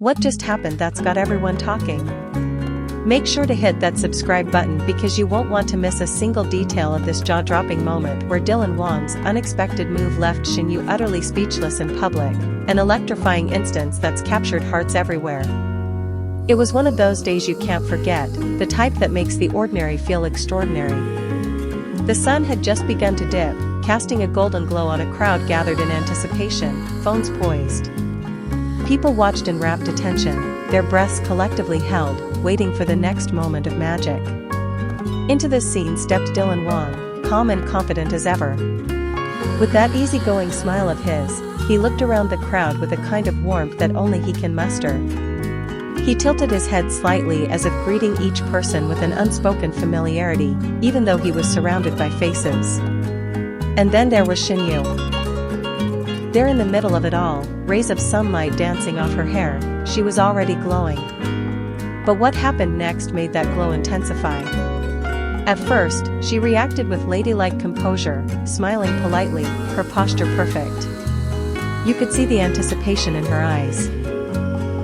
What just happened that's got everyone talking? Make sure to hit that subscribe button because you won't want to miss a single detail of this jaw-dropping moment where Dylan Wang's unexpected move left Shen Yue utterly speechless in public, an electrifying instance that's captured hearts everywhere. It was one of those days you can't forget, the type that makes the ordinary feel extraordinary. The sun had just begun to dip, casting a golden glow on a crowd gathered in anticipation, phones poised. People watched in rapt attention, their breaths collectively held, waiting for the next moment of magic. Into this scene stepped Dylan Wang, calm and confident as ever. With that easygoing smile of his, he looked around the crowd with a kind of warmth that only he can muster. He tilted his head slightly as if greeting each person with an unspoken familiarity, even though he was surrounded by faces. And then there was Shen Yue. There in the middle of it all, rays of sunlight dancing off her hair, she was already glowing. But what happened next made that glow intensify. At first, she reacted with ladylike composure, smiling politely, her posture perfect. You could see the anticipation in her eyes.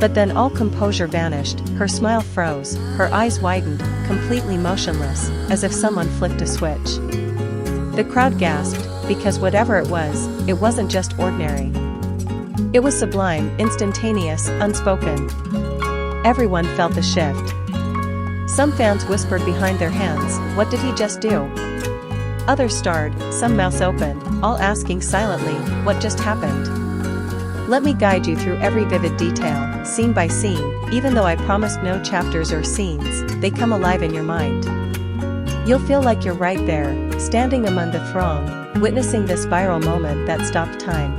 But then all composure vanished, her smile froze, her eyes widened, completely motionless, as if someone flicked a switch. The crowd gasped, because whatever it wasn't just ordinary. It was sublime, instantaneous, unspoken. Everyone felt the shift. Some fans whispered behind their hands, "What did he just do?" Others stared, some mouths open, all asking silently, "What just happened?" Let me guide you through every vivid detail, scene by scene, even though I promised no chapters or scenes, they come alive in your mind. You'll feel like you're right there, standing among the throng, witnessing this viral moment that stopped time.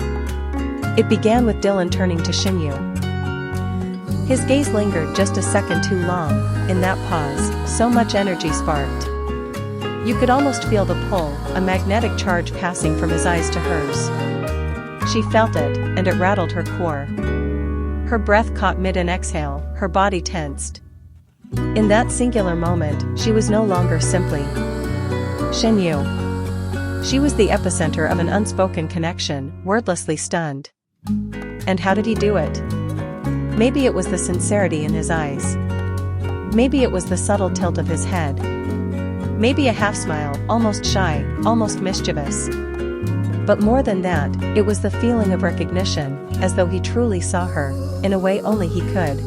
It began with Dylan turning to Shen Yue. His gaze lingered just a second too long. In that pause, so much energy sparked. You could almost feel the pull, a magnetic charge passing from his eyes to hers. She felt it, and it rattled her core. Her breath caught mid an exhale, her body tensed. In that singular moment, she was no longer simply Shen Yue. She was the epicenter of an unspoken connection, wordlessly stunned. And how did he do it? Maybe it was the sincerity in his eyes. Maybe it was the subtle tilt of his head. Maybe a half-smile, almost shy, almost mischievous. But more than that, it was the feeling of recognition, as though he truly saw her, in a way only he could.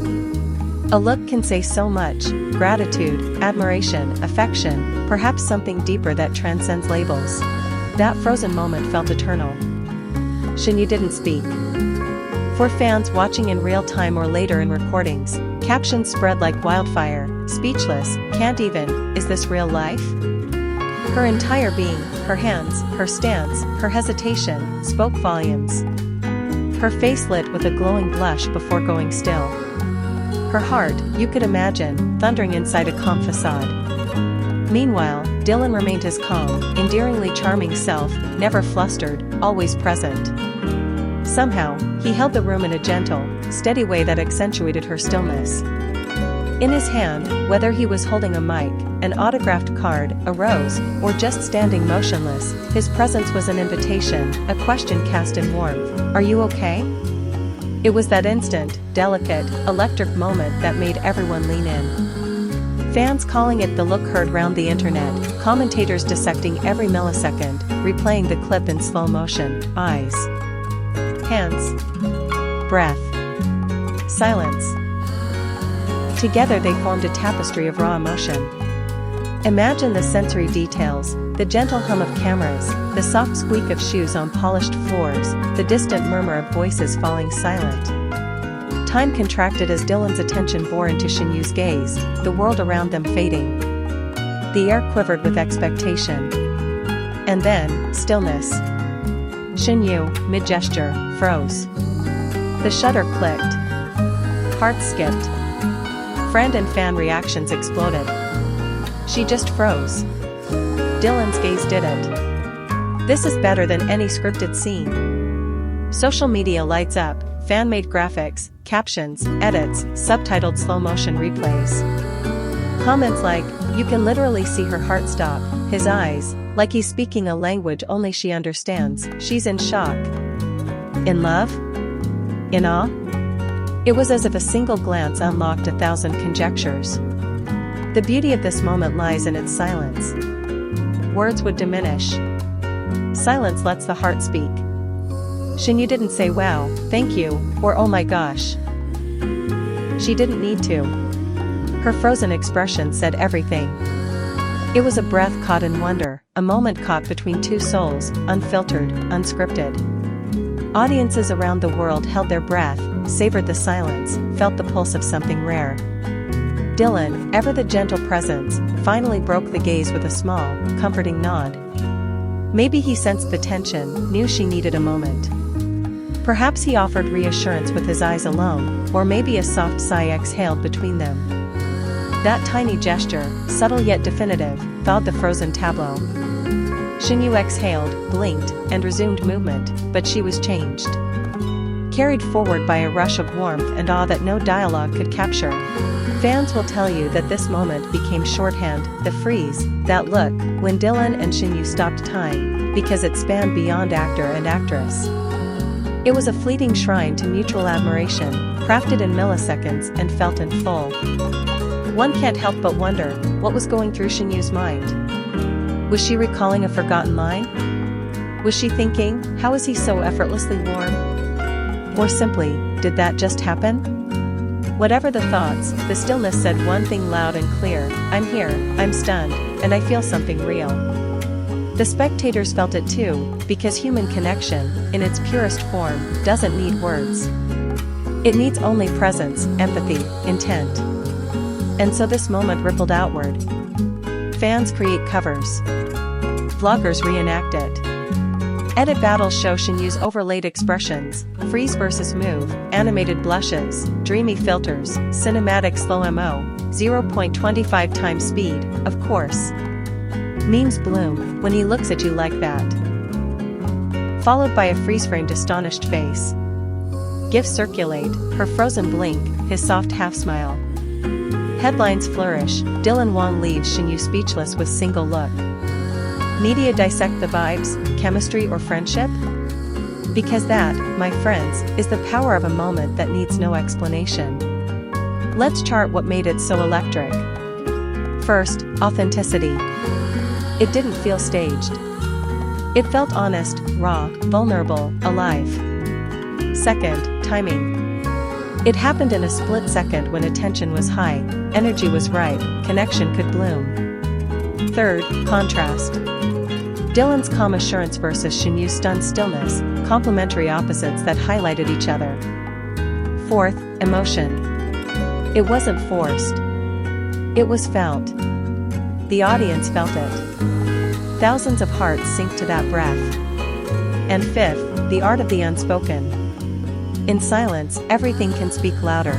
A look can say so much: gratitude, admiration, affection, perhaps something deeper that transcends labels. That frozen moment felt eternal. Shen Yue didn't speak. For fans watching in real time or later in recordings, captions spread like wildfire, speechless, can't even, is this real life? Her entire being, her hands, her stance, her hesitation, spoke volumes. Her face lit with a glowing blush before going still. Her heart, you could imagine, thundering inside a calm facade. Meanwhile, Dylan remained his calm, endearingly charming self, never flustered, always present. Somehow, he held the room in a gentle, steady way that accentuated her stillness. In his hand, whether he was holding a mic, an autographed card, a rose, or just standing motionless, his presence was an invitation, a question cast in warmth. Are you okay? It was that instant, delicate, electric moment that made everyone lean in. Fans calling it the look heard round the internet, commentators dissecting every millisecond, replaying the clip in slow motion, eyes, hands, breath, silence. Together they formed a tapestry of raw emotion. Imagine the sensory details, the gentle hum of cameras, the soft squeak of shoes on polished floors, the distant murmur of voices falling silent. Time contracted as Dylan's attention bore into Shen Yue's gaze, the world around them fading. The air quivered with expectation. And then, stillness. Shen Yue, mid-gesture, froze. The shutter clicked. Hearts skipped. Friend and fan reactions exploded. She just froze. Dylan's gaze did it. This is better than any scripted scene. Social media lights up, fan-made graphics, captions, edits, subtitled slow-motion replays. Comments like, "You can literally see her heart stop, his eyes, like he's speaking a language only she understands, she's in shock. In love? In awe?" It was as if a single glance unlocked 1,000 conjectures. The beauty of this moment lies in its silence. Words would diminish. Silence lets the heart speak. Shen Yue didn't say wow, thank you, or oh my gosh. She didn't need to. Her frozen expression said everything. It was a breath caught in wonder, a moment caught between two souls, unfiltered, unscripted. Audiences around the world held their breath, savored the silence, felt the pulse of something rare. Dylan, ever the gentle presence, finally broke the gaze with a small, comforting nod. Maybe he sensed the tension, knew she needed a moment. Perhaps he offered reassurance with his eyes alone, or maybe a soft sigh exhaled between them. That tiny gesture, subtle yet definitive, thawed the frozen tableau. Shen Yue exhaled, blinked, and resumed movement, but she was changed. Carried forward by a rush of warmth and awe that no dialogue could capture. Fans will tell you that this moment became shorthand, the freeze, that look, when Dylan and Shen Yue stopped time, because it spanned beyond actor and actress. It was a fleeting shrine to mutual admiration, crafted in milliseconds and felt in full. One can't help but wonder, what was going through Shen Yue's mind? Was she recalling a forgotten line? Was she thinking, how is he so effortlessly warm? Or simply, did that just happen? Whatever the thoughts, the stillness said one thing loud and clear, I'm here, I'm stunned, and I feel something real. The spectators felt it too, because human connection, in its purest form, doesn't need words. It needs only presence, empathy, intent. And so this moment rippled outward. Fans create covers. Vloggers reenact it. Edit battles show Shen Yue's overlaid expressions, freeze versus move, animated blushes, dreamy filters, cinematic slow-mo, 0.25 times speed, of course. Memes bloom when he looks at you like that. Followed by a freeze-framed astonished face. GIFs circulate, her frozen blink, his soft half-smile. Headlines flourish, Dylan Wang leaves Shen Yue speechless with single look. Media dissect the vibes, chemistry or friendship? Because that, my friends, is the power of a moment that needs no explanation. Let's chart what made it so electric. First, authenticity. It didn't feel staged. It felt honest, raw, vulnerable, alive. Second, timing. It happened in a split second when attention was high, energy was right, connection could bloom. Third, contrast. Dylan's calm assurance versus Shen Yue's stunned stillness, complementary opposites that highlighted each other. Fourth, emotion. It wasn't forced. It was felt. The audience felt it. Thousands of hearts synced to that breath. And fifth, the art of the unspoken. In silence, everything can speak louder.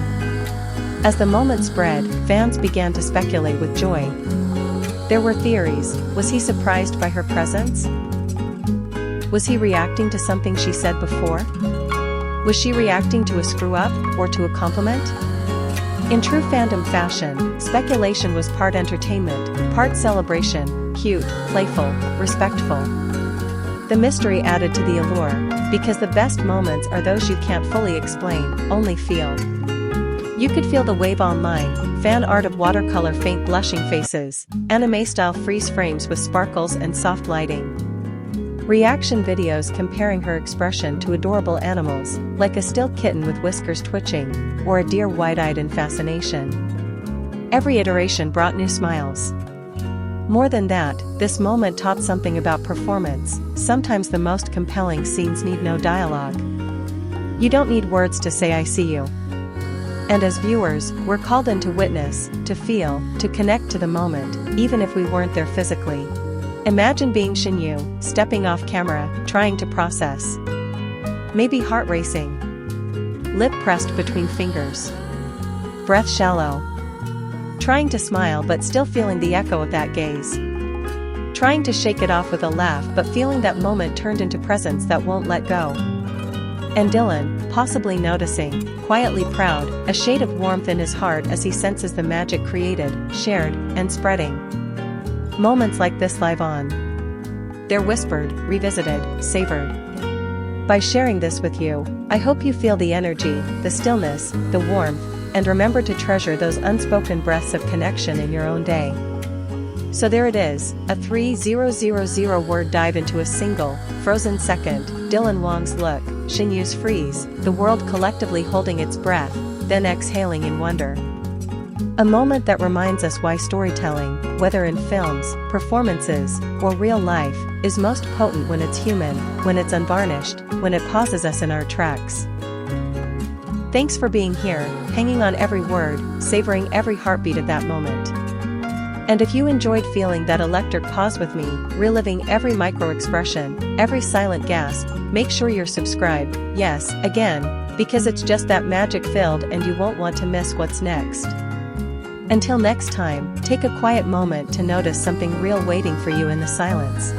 As the moment spread, fans began to speculate with joy. There were theories. Was he surprised by her presence? Was he reacting to something she said before? Was she reacting to a screw-up, or to a compliment? In true fandom fashion, speculation was part entertainment, part celebration, cute, playful, respectful. The mystery added to the allure, because the best moments are those you can't fully explain, only feel. You could feel the wave online, fan art of watercolor faint blushing faces, anime-style freeze frames with sparkles and soft lighting. Reaction videos comparing her expression to adorable animals, like a still kitten with whiskers twitching, or a deer wide-eyed in fascination. Every iteration brought new smiles. More than that, this moment taught something about performance. Sometimes the most compelling scenes need no dialogue. You don't need words to say I see you. And as viewers, we're called in to witness, to feel, to connect to the moment, even if we weren't there physically. Imagine being Shen Yue, stepping off camera, trying to process. Maybe heart racing. Lip pressed between fingers. Breath shallow. Trying to smile but still feeling the echo of that gaze. Trying to shake it off with a laugh but feeling that moment turned into presence that won't let go. And Dylan, possibly noticing, quietly proud, a shade of warmth in his heart as he senses the magic created, shared, and spreading. Moments like this live on. They're whispered, revisited, savored. By sharing this with you, I hope you feel the energy, the stillness, the warmth, and remember to treasure those unspoken breaths of connection in your own day. So there it is, a 3000 word dive into a single, frozen second, Dylan Wang's look, Shen Yue's freeze, the world collectively holding its breath, then exhaling in wonder. A moment that reminds us why storytelling, whether in films, performances, or real life, is most potent when it's human, when it's unvarnished, when it pauses us in our tracks. Thanks for being here, hanging on every word, savoring every heartbeat of that moment. And if you enjoyed feeling that electric pause with me, reliving every micro-expression, every silent gasp, make sure you're subscribed, yes, again, because it's just that magic-filled and you won't want to miss what's next. Until next time, take a quiet moment to notice something real waiting for you in the silence.